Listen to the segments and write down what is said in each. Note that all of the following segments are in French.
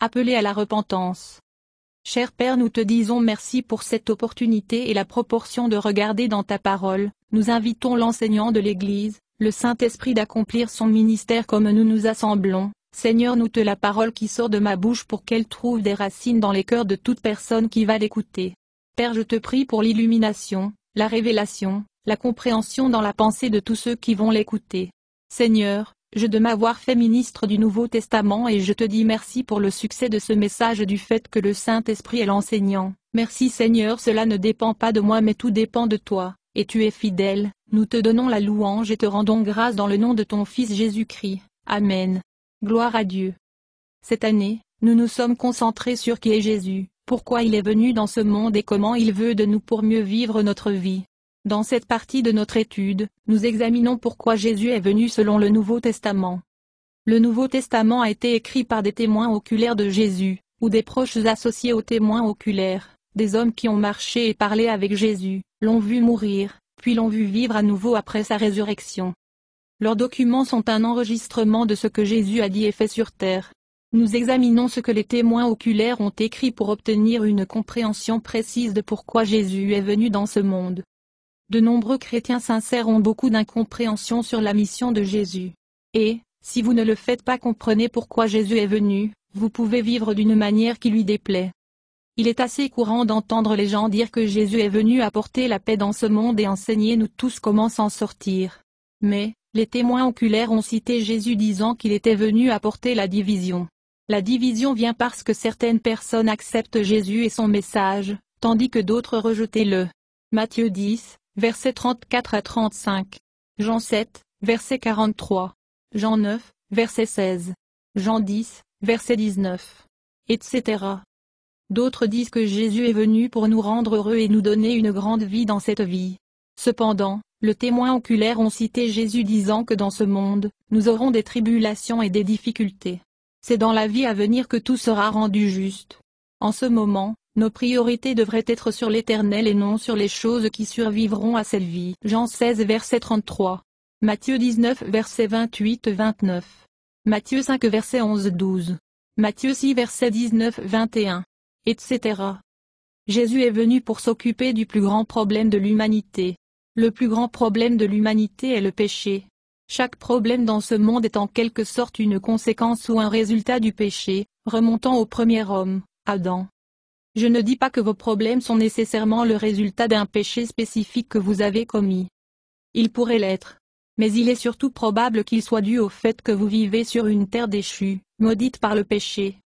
appelés à la repentance. Cher Père, nous te disons merci pour cette opportunité et la proportion de regarder dans ta parole. Nous invitons l'enseignant de l'Église, le Saint-Esprit d'accomplir son ministère comme nous nous assemblons. Seigneur, nous te la parole qui sort de ma bouche pour qu'elle trouve des racines dans les cœurs de toute personne qui va l'écouter. Père, je te prie pour l'illumination, la révélation, la compréhension dans la pensée de tous ceux qui vont l'écouter. Seigneur, je de m'avoir fait ministre du Nouveau Testament et je te dis merci pour le succès de ce message du fait que le Saint-Esprit est l'enseignant. Merci Seigneur, cela ne dépend pas de moi mais tout dépend de toi, et tu es fidèle. Nous te donnons la louange et te rendons grâce dans le nom de ton Fils Jésus-Christ. Amen. Gloire à Dieu. Cette année, nous nous sommes concentrés sur qui est Jésus, pourquoi il est venu dans ce monde et comment il veut de nous pour mieux vivre notre vie. Dans cette partie de notre étude, nous examinons pourquoi Jésus est venu selon le Nouveau Testament. Le Nouveau Testament a été écrit par des témoins oculaires de Jésus, ou des proches associés aux témoins oculaires, des hommes qui ont marché et parlé avec Jésus, l'ont vu mourir, puis l'ont vu vivre à nouveau après sa résurrection. Leurs documents sont un enregistrement de ce que Jésus a dit et fait sur terre. Nous examinons ce que les témoins oculaires ont écrit pour obtenir une compréhension précise de pourquoi Jésus est venu dans ce monde. De nombreux chrétiens sincères ont beaucoup d'incompréhension sur la mission de Jésus. Et, si vous ne le faites pas comprenez pourquoi Jésus est venu, vous pouvez vivre d'une manière qui lui déplaît. Il est assez courant d'entendre les gens dire que Jésus est venu apporter la paix dans ce monde et enseigner nous tous comment s'en sortir. Mais, les témoins oculaires ont cité Jésus disant qu'il était venu apporter la division. La division vient parce que certaines personnes acceptent Jésus et son message, tandis que d'autres rejetaient-le. Matthieu 10, versets 34 à 35. Jean 7, verset 43. Jean 9, verset 16. Jean 10, verset 19. Etc. D'autres disent que Jésus est venu pour nous rendre heureux et nous donner une grande vie dans cette vie. Cependant, les témoins oculaires ont cité Jésus disant que dans ce monde, nous aurons des tribulations et des difficultés. C'est dans la vie à venir que tout sera rendu juste. En ce moment, nos priorités devraient être sur l'Éternel et non sur les choses qui survivront à cette vie. Jean 16 verset 33. Matthieu 19 verset 28-29. Matthieu 5 verset 11-12. Matthieu 6 verset 19-21. Etc. Jésus est venu pour s'occuper du plus grand problème de l'humanité. Le plus grand problème de l'humanité est le péché. Chaque problème dans ce monde est en quelque sorte une conséquence ou un résultat du péché, remontant au premier homme, Adam. Je ne dis pas que vos problèmes sont nécessairement le résultat d'un péché spécifique que vous avez commis. Il pourrait l'être. Mais il est surtout probable qu'il soit dû au fait que vous vivez sur une terre déchue, maudite par le péché.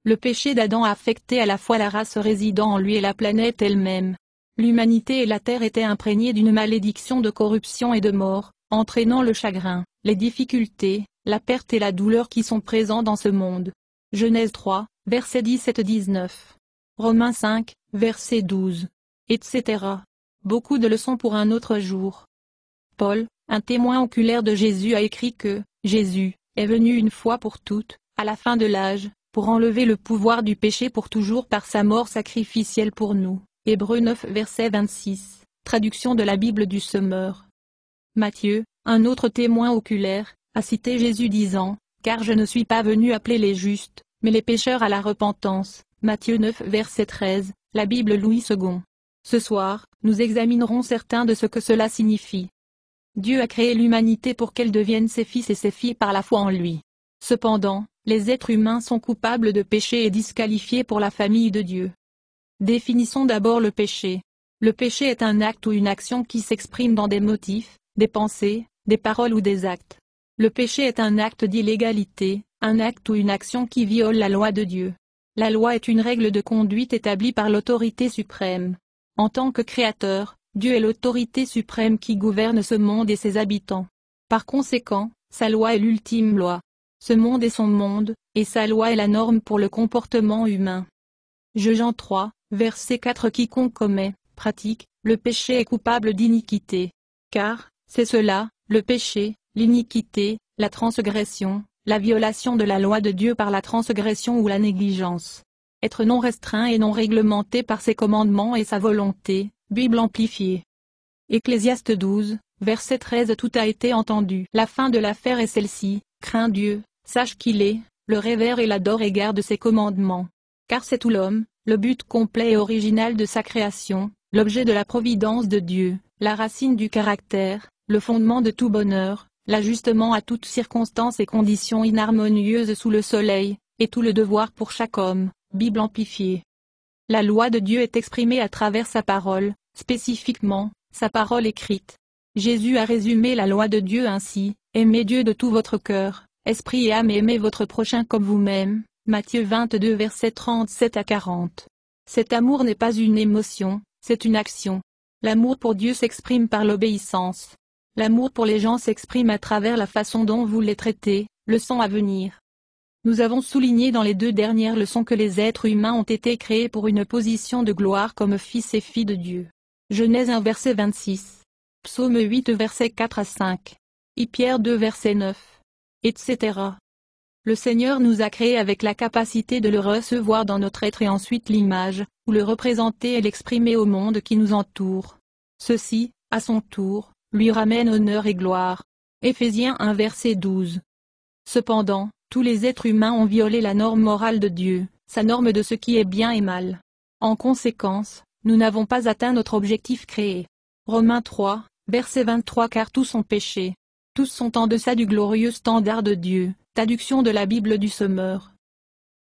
Le péché d'Adam a affecté à la fois la race résidant en lui et la planète elle-même. L'humanité et la terre étaient imprégnées d'une malédiction de corruption et de mort, entraînant le chagrin, les difficultés, la perte et la douleur qui sont présents dans ce monde. Genèse 3, verset 17-19. Romains 5, verset 12. Etc. Beaucoup de leçons pour un autre jour. Paul, un témoin oculaire de Jésus a écrit que « Jésus est venu une fois pour toutes, à la fin de l'âge, pour enlever le pouvoir du péché pour toujours par sa mort sacrificielle pour nous. » Hébreux 9 verset 26, traduction de la Bible du Semeur. Matthieu, un autre témoin oculaire, a cité Jésus disant « Car je ne suis pas venu appeler les justes, mais les pécheurs à la repentance. » Matthieu 9 verset 13, la Bible Louis II. Ce soir, nous examinerons certains de ce que cela signifie. Dieu a créé l'humanité pour qu'elle devienne ses fils et ses filles par la foi en lui. Cependant, les êtres humains sont coupables de péché et disqualifiés pour la famille de Dieu. Définissons d'abord le péché. Le péché est un acte ou une action qui s'exprime dans des motifs, des pensées, des paroles ou des actes. Le péché est un acte d'illégalité, un acte ou une action qui viole la loi de Dieu. La loi est une règle de conduite établie par l'autorité suprême. En tant que créateur, Dieu est l'autorité suprême qui gouverne ce monde et ses habitants. Par conséquent, sa loi est l'ultime loi. Ce monde est son monde, et sa loi est la norme pour le comportement humain. Jean 3, verset 4. Quiconque commet, pratique, le péché est coupable d'iniquité. Car, c'est cela, le péché, l'iniquité, la transgression, la violation de la loi de Dieu par la transgression ou la négligence. Être non restreint et non réglementé par ses commandements et sa volonté, Bible amplifiée. Ecclésiaste 12, verset 13. Tout a été entendu. La fin de l'affaire est celle-ci, crains Dieu, sache qu'il est, le révère et l'adore et garde ses commandements. Car c'est tout l'homme, le but complet et original de sa création, l'objet de la providence de Dieu, la racine du caractère, le fondement de tout bonheur, l'ajustement à toutes circonstances et conditions inharmonieuses sous le soleil, et tout le devoir pour chaque homme. Bible amplifiée. La loi de Dieu est exprimée à travers sa parole, spécifiquement, sa parole écrite. Jésus a résumé la loi de Dieu ainsi: aimez Dieu de tout votre cœur, esprit et âme et aimez votre prochain comme vous-même. Matthieu 22 versets 37 à 40. Cet amour n'est pas une émotion, c'est une action. L'amour pour Dieu s'exprime par l'obéissance. L'amour pour les gens s'exprime à travers la façon dont vous les traitez. Leçon à venir. Nous avons souligné dans les deux dernières leçons que les êtres humains ont été créés pour une position de gloire comme fils et filles de Dieu. Genèse 1 verset 26. Psaume 8 versets 4 à 5. Pierre 2 verset 9. Etc. Le Seigneur nous a créés avec la capacité de le recevoir dans notre être et ensuite l'image, ou le représenter et l'exprimer au monde qui nous entoure. Ceci, à son tour, lui ramène honneur et gloire. Éphésiens 1 verset 12. Cependant, tous les êtres humains ont violé la norme morale de Dieu, sa norme de ce qui est bien et mal. En conséquence, nous n'avons pas atteint notre objectif créé. Romains 3, verset 23. Car tous ont péché. Tous sont en deçà du glorieux standard de Dieu. Traduction de la Bible du Semeur.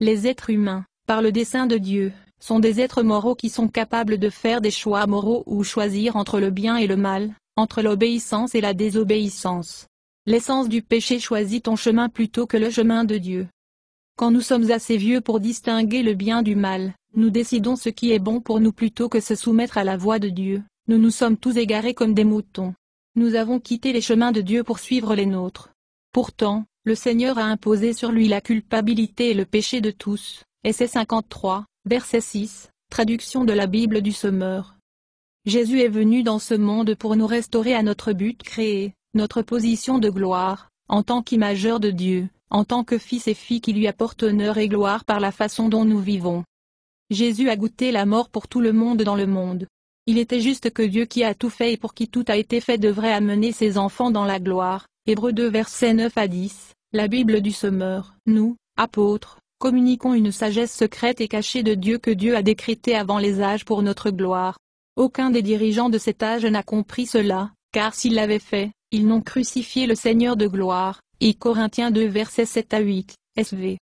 Les êtres humains, par le dessein de Dieu, sont des êtres moraux qui sont capables de faire des choix moraux ou choisir entre le bien et le mal, entre l'obéissance et la désobéissance. L'essence du péché choisit ton chemin plutôt que le chemin de Dieu. Quand nous sommes assez vieux pour distinguer le bien du mal, nous décidons ce qui est bon pour nous plutôt que se soumettre à la voie de Dieu. Nous nous sommes tous égarés comme des moutons. Nous avons quitté les chemins de Dieu pour suivre les nôtres. Pourtant, le Seigneur a imposé sur lui la culpabilité et le péché de tous. Essai 53, verset 6, traduction de la Bible du Semeur. Jésus est venu dans ce monde pour nous restaurer à notre but créé, notre position de gloire, en tant qu'imageur de Dieu, en tant que fils et filles qui lui apportent honneur et gloire par la façon dont nous vivons. Jésus a goûté la mort pour tout le monde dans le monde. Il était juste que Dieu qui a tout fait et pour qui tout a été fait devrait amener ses enfants dans la gloire. Hébreux 2 versets 9 à 10, la Bible du Semeur. Nous, apôtres, communiquons une sagesse secrète et cachée de Dieu que Dieu a décrétée avant les âges pour notre gloire. Aucun des dirigeants de cet âge n'a compris cela, car s'ils l'avaient fait, ils n'ont crucifié le Seigneur de gloire. Et Corinthiens 2 versets 7 à 8, SV.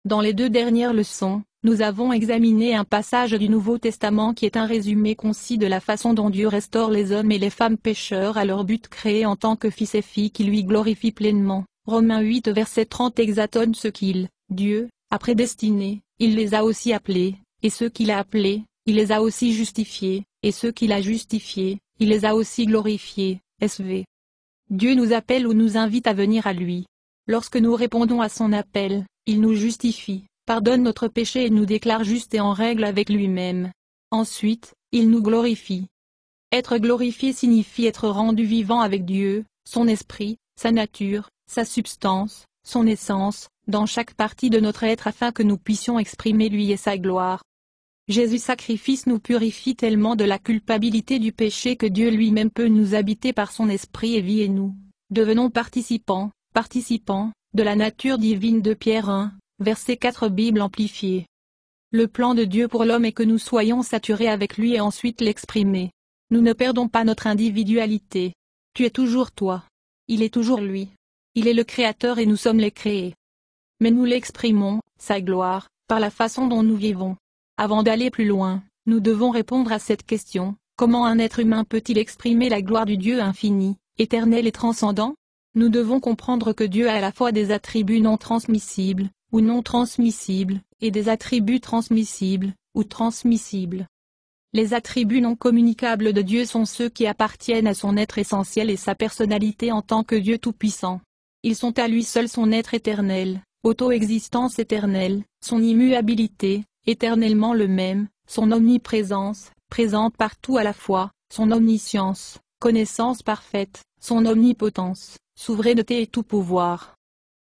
Dans les deux dernières leçons, nous avons examiné un passage du Nouveau Testament qui est un résumé concis de la façon dont Dieu restaure les hommes et les femmes pécheurs à leur but créé en tant que fils et filles qui lui glorifient pleinement. Romains 8 verset 30 exatonne ce qu'il, Dieu, a prédestiné, il les a aussi appelés, et ceux qu'il a appelés, il les a aussi justifiés, et ceux qu'il a justifiés, il les a aussi glorifiés. SV. Dieu nous appelle ou nous invite à venir à lui. Lorsque nous répondons à son appel, il nous justifie, pardonne notre péché et nous déclare justes et en règle avec lui-même. Ensuite, il nous glorifie. Être glorifié signifie être rendu vivant avec Dieu, son esprit, sa nature, sa substance, son essence, dans chaque partie de notre être afin que nous puissions exprimer lui et sa gloire. Jésus sacrifice nous purifie tellement de la culpabilité du péché que Dieu lui-même peut nous habiter par son esprit et vie et nous devenons participants, de la nature divine de Pierre 1, verset 4 Bible amplifiée. Le plan de Dieu pour l'homme est que nous soyons saturés avec lui et ensuite l'exprimer. Nous ne perdons pas notre individualité. Tu es toujours toi. Il est toujours lui. Il est le Créateur et nous sommes les créés. Mais nous l'exprimons, sa gloire, par la façon dont nous vivons. Avant d'aller plus loin, nous devons répondre à cette question: comment un être humain peut-il exprimer la gloire du Dieu infini, éternel et transcendant? Nous devons comprendre que Dieu a à la fois des attributs non transmissibles, ou non transmissibles, et des attributs transmissibles, ou transmissibles. Les attributs non communicables de Dieu sont ceux qui appartiennent à son être essentiel et sa personnalité en tant que Dieu tout-puissant. Ils sont à lui seul son être éternel, auto-existence éternelle, son immuabilité, éternellement le même, son omniprésence, présente partout à la fois, son omniscience, connaissance parfaite, son omnipotence, souveraineté et tout pouvoir.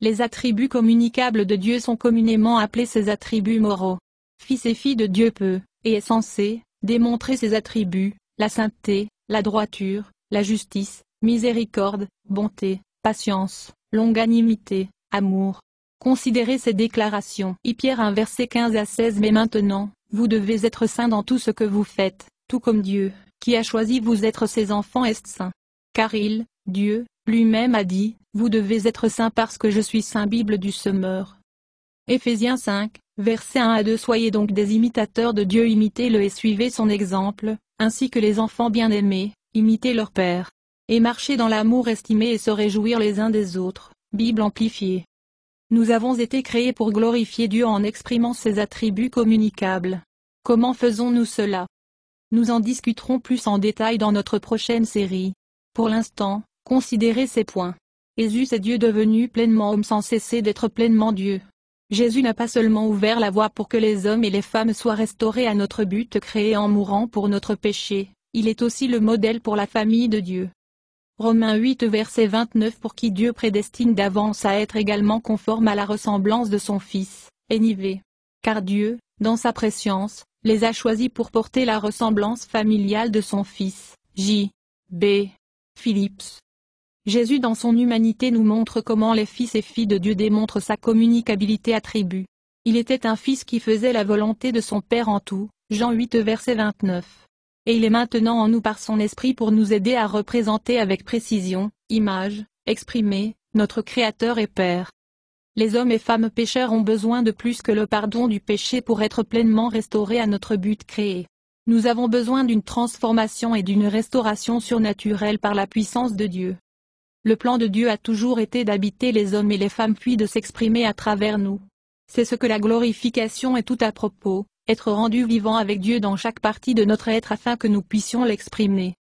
Les attributs communicables de Dieu sont communément appelés ses attributs moraux. Fils et filles de Dieu peut, et est censé, démontrer ses attributs, la sainteté, la droiture, la justice, miséricorde, bonté, patience, longanimité, amour, Considérez ces déclarations. Pierre 1 verset 15 à 16. Mais maintenant, vous devez être saints dans tout ce que vous faites, tout comme Dieu, qui a choisi vous être ses enfants est saint. Car Dieu, lui-même a dit, vous devez être saints parce que je suis saint. Bible du Semeur. Éphésiens 5, versets 1 à 2. Soyez donc des imitateurs de Dieu, imitez-le et suivez son exemple, ainsi que les enfants bien-aimés, imitez leur Père. Et marchez dans l'amour, estimé et se réjouir les uns des autres. Bible amplifiée. Nous avons été créés pour glorifier Dieu en exprimant ses attributs communicables. Comment faisons-nous cela? Nous en discuterons plus en détail dans notre prochaine série. Pour l'instant, considérez ces points. Jésus est Dieu devenu pleinement homme sans cesser d'être pleinement Dieu. Jésus n'a pas seulement ouvert la voie pour que les hommes et les femmes soient restaurés à notre but créé en mourant pour notre péché, il est aussi le modèle pour la famille de Dieu. Romains 8 verset 29. Pour qui Dieu prédestine d'avance à être également conforme à la ressemblance de son Fils, NIV. Car Dieu, dans sa prescience, les a choisis pour porter la ressemblance familiale de son Fils, J.B. Phillips. Jésus dans son humanité nous montre comment les fils et filles de Dieu démontrent sa communicabilité attribut. Il était un fils qui faisait la volonté de son Père en tout, Jean 8 verset 29. Et il est maintenant en nous par son esprit pour nous aider à représenter avec précision, image, exprimer, notre Créateur et Père. Les hommes et femmes pécheurs ont besoin de plus que le pardon du péché pour être pleinement restaurés à notre but créé. Nous avons besoin d'une transformation et d'une restauration surnaturelle par la puissance de Dieu. Le plan de Dieu a toujours été d'habiter les hommes et les femmes puis de s'exprimer à travers nous. C'est ce que la glorification est tout à propos, être rendu vivant avec Dieu dans chaque partie de notre être afin que nous puissions l'exprimer.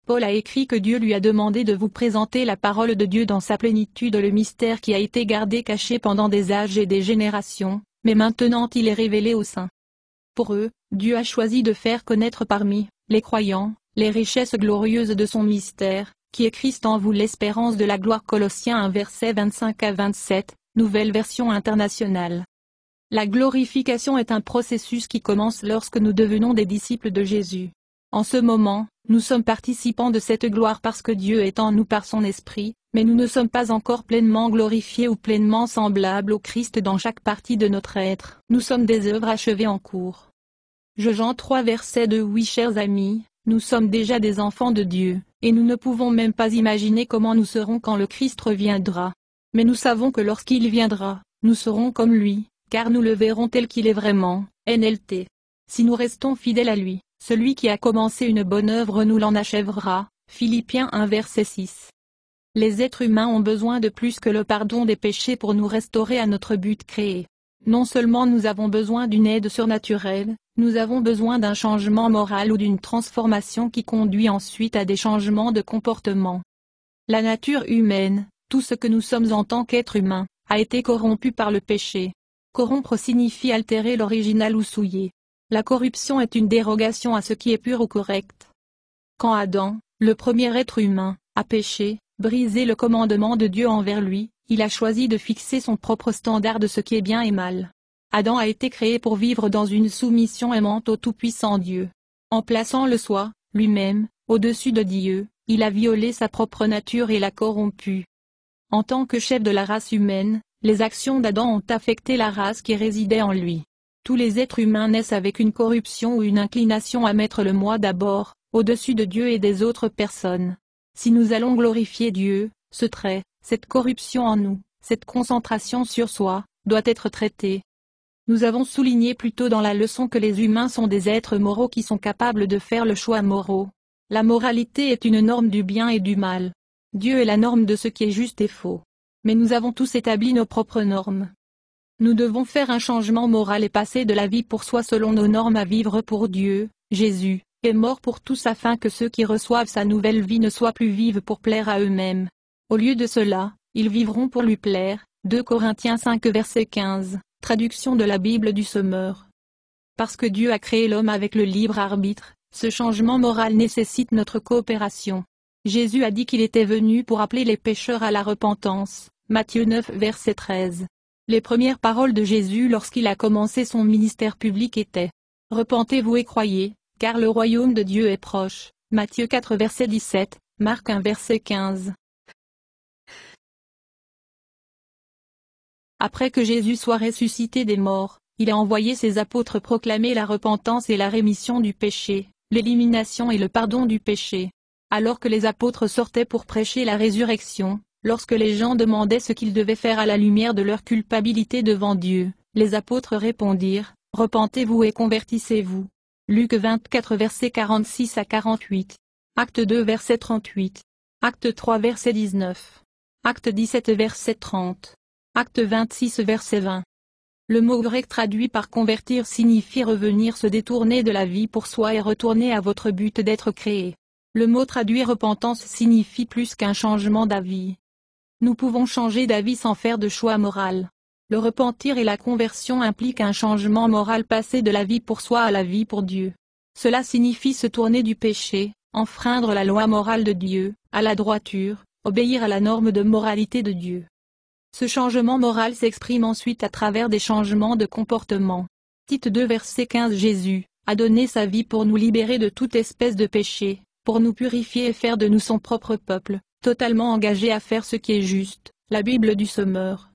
Paul a écrit que Dieu lui a demandé de vous présenter la parole de Dieu dans sa plénitude, le mystère qui a été gardé caché pendant des âges et des générations, mais maintenant il est révélé aux saints. Pour eux, Dieu a choisi de faire connaître parmi les croyants les richesses glorieuses de son mystère, qui est Christ en vous, l'espérance de la gloire. Colossiens 1 verset 25 à 27, nouvelle version internationale. La glorification est un processus qui commence lorsque nous devenons des disciples de Jésus. En ce moment, nous sommes participants de cette gloire parce que Dieu est en nous par son esprit, mais nous ne sommes pas encore pleinement glorifiés ou pleinement semblables au Christ dans chaque partie de notre être. Nous sommes des œuvres achevées en cours. Jean 3 verset 2. Oui, chers amis, nous sommes déjà des enfants de Dieu, et nous ne pouvons même pas imaginer comment nous serons quand le Christ reviendra. Mais nous savons que lorsqu'il viendra, nous serons comme lui, car nous le verrons tel qu'il est vraiment, NLT. Si nous restons fidèles à lui, celui qui a commencé une bonne œuvre nous l'en achèvera, Philippiens 1 verset 6. Les êtres humains ont besoin de plus que le pardon des péchés pour nous restaurer à notre but créé. Non seulement nous avons besoin d'une aide surnaturelle, nous avons besoin d'un changement moral ou d'une transformation qui conduit ensuite à des changements de comportement. La nature humaine, tout ce que nous sommes en tant qu'être humain, a été corrompu par le péché. Corrompre signifie altérer l'original ou souiller. La corruption est une dérogation à ce qui est pur ou correct. Quand Adam, le premier être humain, a péché, brisé le commandement de Dieu envers lui, il a choisi de fixer son propre standard de ce qui est bien et mal. Adam a été créé pour vivre dans une soumission aimante au Tout-Puissant Dieu. En plaçant le soi, lui-même, au-dessus de Dieu, il a violé sa propre nature et l'a corrompu. En tant que chef de la race humaine, les actions d'Adam ont affecté la race qui résidait en lui. Tous les êtres humains naissent avec une corruption ou une inclination à mettre le moi d'abord, au-dessus de Dieu et des autres personnes. Si nous allons glorifier Dieu, ce trait, cette corruption en nous, cette concentration sur soi, doit être traitée. Nous avons souligné plus tôt dans la leçon que les humains sont des êtres moraux qui sont capables de faire le choix moraux. La moralité est une norme du bien et du mal. Dieu est la norme de ce qui est juste et faux. Mais nous avons tous établi nos propres normes. Nous devons faire un changement moral et passer de la vie pour soi selon nos normes à vivre pour Dieu. Jésus est mort pour tous afin que ceux qui reçoivent sa nouvelle vie ne soient plus vivent pour plaire à eux-mêmes. Au lieu de cela, ils vivront pour lui plaire. 2 Corinthiens 5 verset 15, traduction de la Bible du Semeur. Parce que Dieu a créé l'homme avec le libre arbitre, ce changement moral nécessite notre coopération. Jésus a dit qu'il était venu pour appeler les pécheurs à la repentance. Matthieu 9 verset 13. Les premières paroles de Jésus lorsqu'il a commencé son ministère public étaient « Repentez-vous et croyez, car le royaume de Dieu est proche ». Matthieu 4 verset 17, Marc 1 verset 15. Après que Jésus soit ressuscité des morts, il a envoyé ses apôtres proclamer la repentance et la rémission du péché, l'élimination et le pardon du péché. Alors que les apôtres sortaient pour prêcher la résurrection, lorsque les gens demandaient ce qu'ils devaient faire à la lumière de leur culpabilité devant Dieu, les apôtres répondirent, « Repentez-vous et convertissez-vous. » Luc 24 versets 46 à 48. Acte 2 verset 38. Acte 3 verset 19. Acte 17 verset 30. Acte 26 verset 20. Le mot grec traduit par convertir signifie revenir, se détourner de la vie pour soi et retourner à votre but d'être créé. Le mot traduit repentance signifie plus qu'un changement d'avis. Nous pouvons changer d'avis sans faire de choix moral. Le repentir et la conversion impliquent un changement moral, passer de la vie pour soi à la vie pour Dieu. Cela signifie se tourner du péché, enfreindre la loi morale de Dieu, à la droiture, obéir à la norme de moralité de Dieu. Ce changement moral s'exprime ensuite à travers des changements de comportement. Tite 2 verset 15. Jésus a donné sa vie pour nous libérer de toute espèce de péché, pour nous purifier et faire de nous son propre peuple, totalement engagé à faire ce qui est juste. La Bible du Sommeur.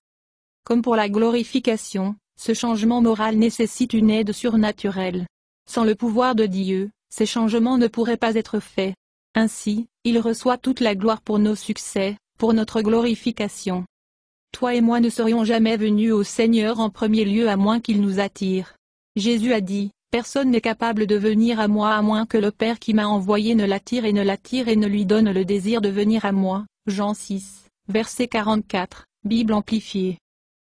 Comme pour la glorification, ce changement moral nécessite une aide surnaturelle. Sans le pouvoir de Dieu, ces changements ne pourraient pas être faits. Ainsi, il reçoit toute la gloire pour nos succès, pour notre glorification. Toi et moi ne serions jamais venus au Seigneur en premier lieu à moins qu'il nous attire. Jésus a dit, « Personne n'est capable de venir à moi à moins que le Père qui m'a envoyé ne l'attire et ne lui donne le désir de venir à moi. » Jean 6, verset 44, Bible amplifiée.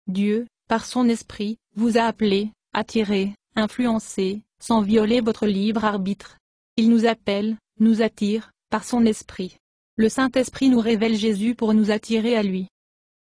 Dieu, par son esprit, vous a appelé, attiré, influencé, sans violer votre libre arbitre. Il nous appelle, nous attire, par son esprit. Le Saint-Esprit nous révèle Jésus pour nous attirer à lui.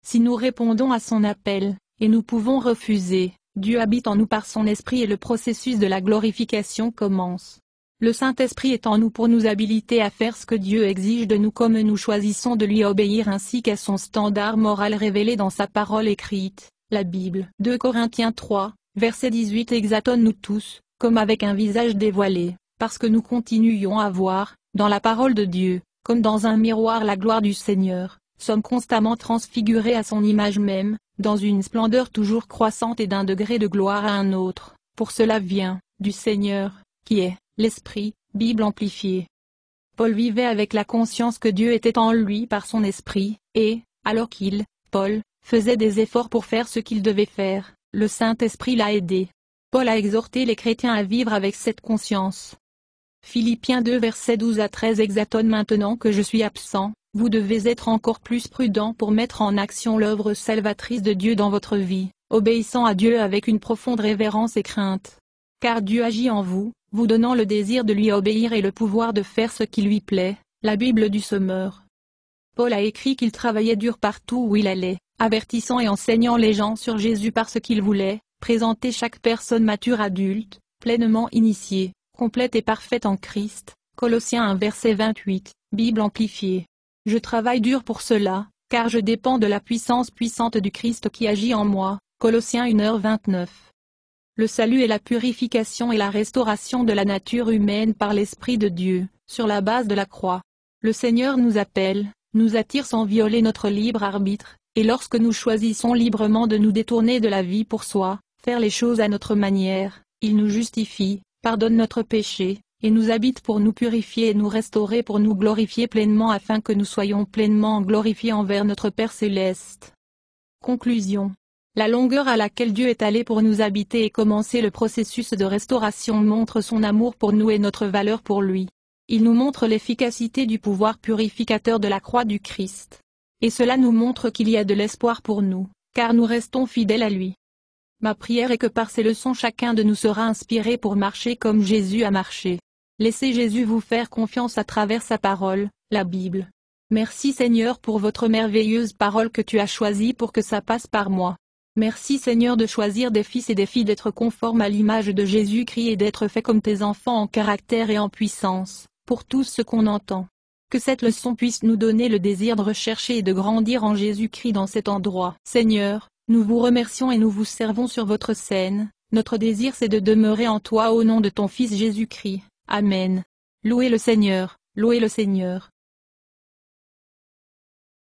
Si nous répondons à son appel, et nous pouvons refuser, Dieu habite en nous par son esprit et le processus de la glorification commence. Le Saint-Esprit est en nous pour nous habiliter à faire ce que Dieu exige de nous comme nous choisissons de lui obéir ainsi qu'à son standard moral révélé dans sa parole écrite, la Bible. 2 Corinthiens 3, verset 18. Examine-nous tous, comme avec un visage dévoilé, parce que nous continuons à voir, dans la parole de Dieu, comme dans un miroir la gloire du Seigneur, sommes constamment transfigurés à son image même, dans une splendeur toujours croissante et d'un degré de gloire à un autre, pour cela vient, du Seigneur, qui est, l'Esprit. Bible amplifiée. Paul vivait avec la conscience que Dieu était en lui par son esprit, et, alors qu'il, Paul, faisait des efforts pour faire ce qu'il devait faire, le Saint-Esprit l'a aidé. Paul a exhorté les chrétiens à vivre avec cette conscience. Philippiens 2 versets 12 à 13. Examine maintenant que je suis absent, vous devez être encore plus prudents pour mettre en action l'œuvre salvatrice de Dieu dans votre vie, obéissant à Dieu avec une profonde révérence et crainte. Car Dieu agit en vous, vous donnant le désir de lui obéir et le pouvoir de faire ce qui lui plaît. La Bible du Sommeur. Paul a écrit qu'il travaillait dur partout où il allait, avertissant et enseignant les gens sur Jésus parce qu'il voulait présenter chaque personne mature adulte, pleinement initiée, complète et parfaite en Christ. Colossiens 1 verset 28, Bible amplifiée. Je travaille dur pour cela, car je dépends de la puissance puissante du Christ qui agit en moi. Colossiens 1h29. Le salut est la purification et la restauration de la nature humaine par l'Esprit de Dieu, sur la base de la croix. Le Seigneur nous appelle, nous attire sans violer notre libre arbitre, et lorsque nous choisissons librement de nous détourner de la vie pour soi, faire les choses à notre manière, il nous justifie, pardonne notre péché, et nous habite pour nous purifier et nous restaurer pour nous glorifier pleinement afin que nous soyons pleinement glorifiés envers notre Père Céleste. Conclusion. La longueur à laquelle Dieu est allé pour nous habiter et commencer le processus de restauration montre son amour pour nous et notre valeur pour lui. Il nous montre l'efficacité du pouvoir purificateur de la croix du Christ. Et cela nous montre qu'il y a de l'espoir pour nous, car nous restons fidèles à lui. Ma prière est que par ces leçons chacun de nous sera inspiré pour marcher comme Jésus a marché. Laissez Jésus vous faire confiance à travers sa parole, la Bible. Merci Seigneur pour votre merveilleuse parole que tu as choisie pour que ça passe par moi. Merci Seigneur de choisir des fils et des filles d'être conformes à l'image de Jésus-Christ et d'être faits comme tes enfants en caractère et en puissance, pour tout ce qu'on entend. Que cette leçon puisse nous donner le désir de rechercher et de grandir en Jésus-Christ dans cet endroit. Seigneur, nous vous remercions et nous vous servons sur votre scène, notre désir c'est de demeurer en toi au nom de ton Fils Jésus-Christ. Amen. Louez le Seigneur, louez le Seigneur.